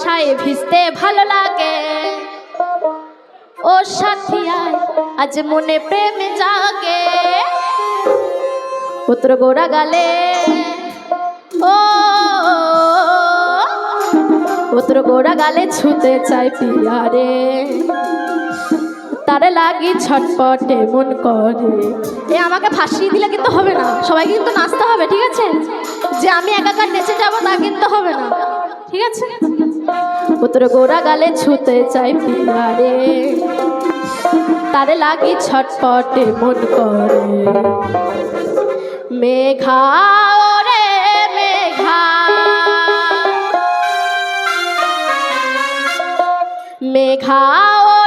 বর্ষায় ভিজতে ভালো লাগে। ও সাথী আয় আজ মনে প্রেম জাগে। পুত্র গোরা গালে ও পুত্র গোরা গালে ছুতে চাই পিয়ারে, তারে লাগি ছটপটে মন করে। আমাকে ফাঁসিয়ে দিলে কিন্তু হবে না, সবাইকে কিন্তু নাচতে হবে, ঠিক আছে? যে আমি একাকার নেচে যাবো তা কিন্তু হবে না, ঠিক আছে? পুত্র গোরা গালে ছুতে চাই পিয়ারে, তারে লাগি ছটপটে মন করে। মেঘা রে মেঘা, মেঘা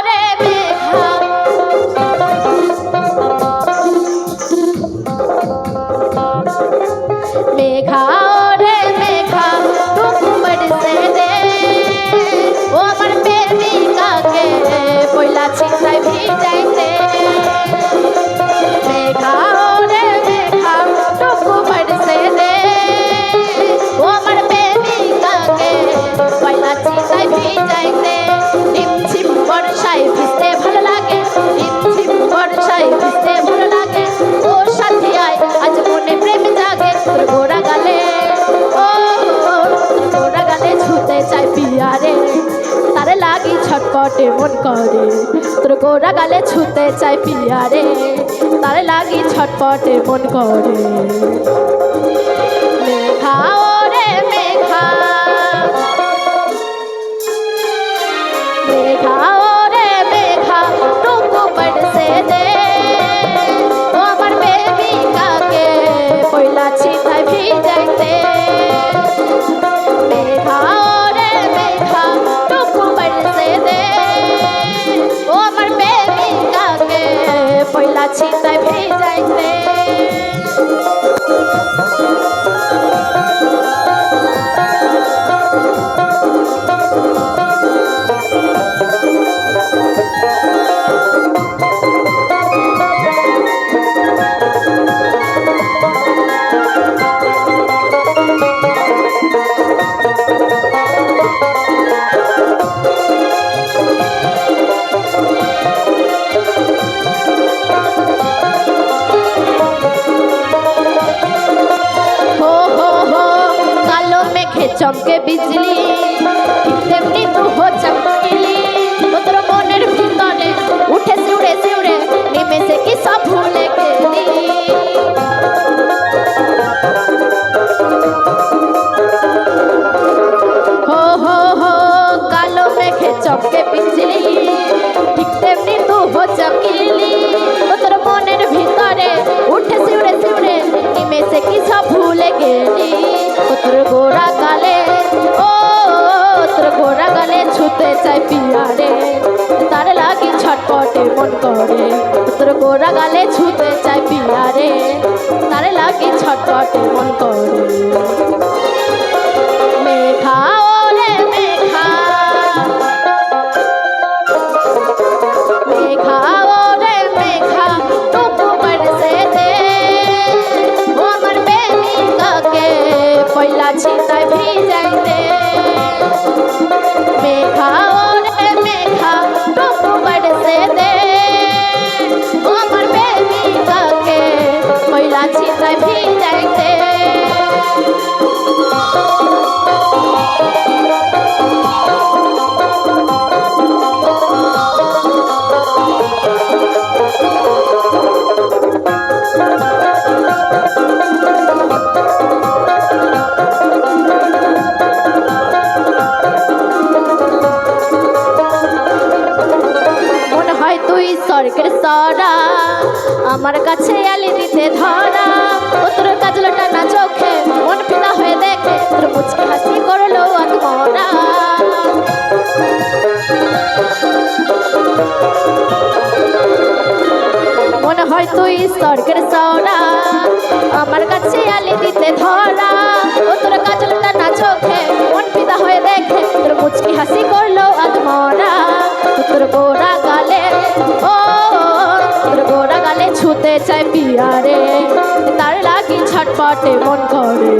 রে মেঘা, মেঘা রে মেঘা টুক বরসে দে। ও আমার প্রেমিকাকে পয়লা চিন্তায় ভিজাইতে। মেঘা রে মেঘা টুক বরসে দে। ও আমার প্রেমিকাকে পয়লা চিন্তায় ভিজাইতে। ঝিমঝিম বর্ষায় ভিজতে ভালো লাগে, ঝিমঝিম বর্ষায় ভিজতে ভালো লাগে। ও সাথী আয় আজ মনে প্রেম জাগে। তোর গোরা গালে ও গোরা গালে ছুতে চাই পিয়ারে, তারে লাগি ছটপটে মন করে। তোর গোরা গালে ছুতে চাই পিয়ারে, তারে লাগি ছটপটে মন করে। মেঘা রে মেঘা, মেঘা রে মেঘা টুক বরসে দে। ও আমার প্রেমিকাকে পয়লা চিন্তায় ভিজাইতে। মেঘা রে মেঘা টুক বরসে দে। ও আমার প্রেমিকাকে পয়লা চিন্তায় ভিজাইতে। চমকে বিজলি তেমনি তু হো চমকিলি। তোর মনের ভিতরে উঠে শিউরে শিউরে নিমেষে কি সব ভুলে গেলি। হো হো হো কালো মেঘে চমকে বিজলি ঠিক তেমনি তু হো চমকিলি। তোর মনের ভিতরে উঠে শিউরে শিউরে নিমেষে কি সব ভুলে গেলি। তোর গোরা গালে ও তোর গোরা গালে ছুতে চাই পিয়ারে, তারে লাগি ছটপটে মন করে। তোর গোরা গালে ছুতে চাই পিয়ারে, তারে লাগি ছটপটে মন করে। মেঘা রে মেঘা, মেঘা রে মেঘা টুক বরসে দে। ও আমার প্রেমিকাকে পয়লা চিন্তায় ভিজাইতে। মেঘা রে মেঘা টুক বরসে দে। ও আমার প্রেমিকাকে পয়লা চিন্তায় ভিজাইতে। স্বর্গের সরা আমার কাছে আলি দিতে ধরা। ও তোর কাজলটা না চোখে মন ফিদা হয়ে দেখে। তোর মুচকি হাসি করলো আত্মরা। মনে হয় তুই স্বর্গের সরা আমার কাছে আলি দিতে ধরা। ও তোর কাজলটা না চোখে মন ফিদা হয়ে দেখে। তোর মুচকি হাসি করলো আত্মরা। তোর গোরা গালে ও তোর গোরা গালে ছুতে চাই পিয়ারে, তার লাগি ছটপটে মন করে।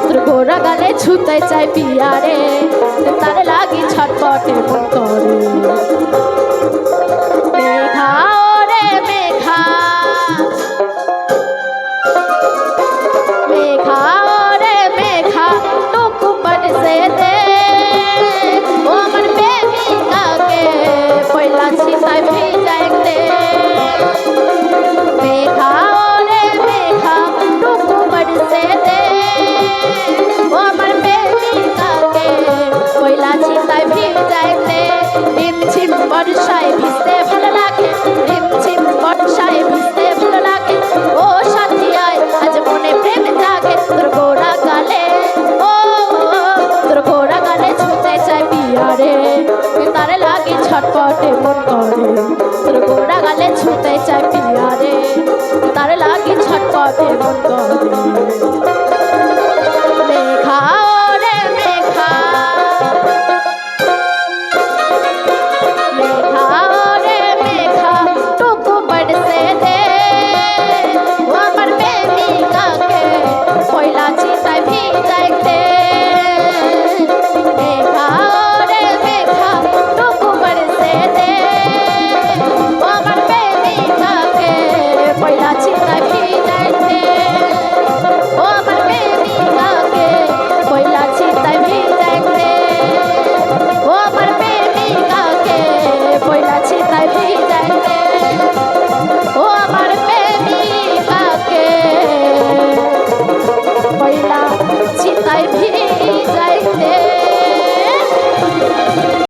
তোর গোরা গালে ছুতে চাই পিয়ারে, তার লাগি ছটপটে মন করে মেঘা ওরে মেঘা मेघा रे मेघा टुकु बरसे दे ओ अमर प्रेमिका के पहिला छिताय भिजाय दे मेघा रे मेघा टुकु बरसे दे ओ अमर प्रेमिका के पहिला छिताय भिजाय दे रिमझिम बरसाय भिजते ভালো লাগে रिमझिम बरसाय भिजते ভালো লাগে ও সাথী আয় আজ মনে প্রেম জাগে তোর গোরা গালে ও তোর গোরা গালে ছুতে চাই পিয়া রে তারে লাগে ছটপটে মন করে তোর গোরা গালে ছুতে চাই পিয়া রে তারে লাগে ছটপটে মন করে